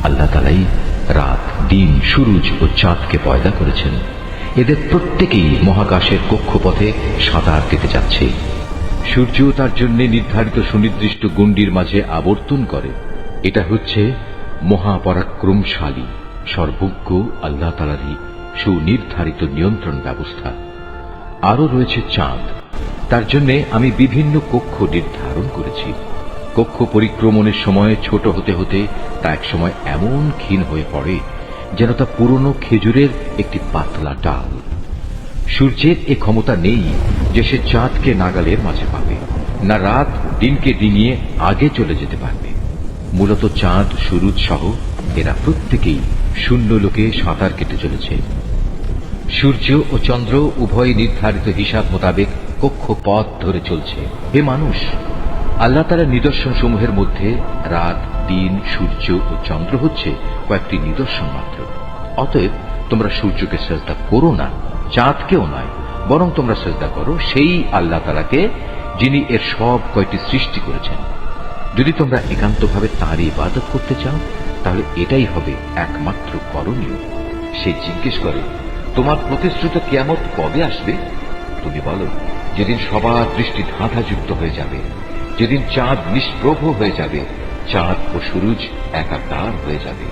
আল্লাহ তাআলাই রাত, দিন, সূরজ ও চাঁদকে পয়দা করেছেন। এদের প্রত্যেকেই মহাকাশের কক্ষপথে সাঁতার কেটে যাচ্ছে। সূর্য তার জন্য নির্ধারিত সুনির্দিষ্ট গণ্ডির মাঝে আবর্তন করে। এটা হচ্ছে মহাপরাক্রমশালী সর্বজ্ঞ আল্লাহ তাআলারই সুনির্ধারিত নিয়ন্ত্রণ ব্যবস্থা। আরো রয়েছে চাঁদ, তার জন্য আমি বিভিন্ন কক্ষ নির্ধারণ করেছি। কক্ষ পরিক্রমণের সময় ছোট হতে হতে তা এক সময় এমন ক্ষীণ হয়ে পড়ে যেন তা পুরনো খেজুরের একটি পাতলা ডাল। সূর্যের এ ক্ষমতা নেই যে সে চাঁদকে নাগালের মাঝে পাবে, না রাত দিনকে ডিঙিয়ে আগে চলে যেতে পারবে। মূলত চাঁদ, সূরজ সহ এরা প্রত্যেকেই শূন্য লোকে সাঁতার কেটে চলেছে। সূর্য ও চন্দ্র উভয় নির্ধারিত হিসাব মোতাবেক কক্ষপথ ধরে চলছে। হে মানুষ, আল্লাহ তাআলার নিদর্শন সমূহের মধ্যে রাত, দিন, সূর্য ও চন্দ্র হচ্ছে কয়েকটি নিদর্শন মাত্র। অতএব তোমরা সূর্যকে সিজদা করো না, চাঁদকেও নয়, বরং তোমরা সিজদা করো সেই আল্লাহ তাআলাকে যিনি এর সব কয়টি সৃষ্টি করেছেন। যদি তোমরা একান্তভাবে তাঁরই ইবাদত করতে চাও তাহলে এটাই হবে একমাত্র করণীয়। সে জিজ্ঞেস করে, তোমার প্রতিশ্রুত কিয়ামত কবে আসবে? তুমি বলো, যেদিন সবার দৃষ্টি ধাঁধাযুক্ত হয়ে যাবে, যেদিন চাঁদ নিষ্প্রভ হয়ে যাবে, চাঁদ ও সূরজ একাকার হয়ে যাবে।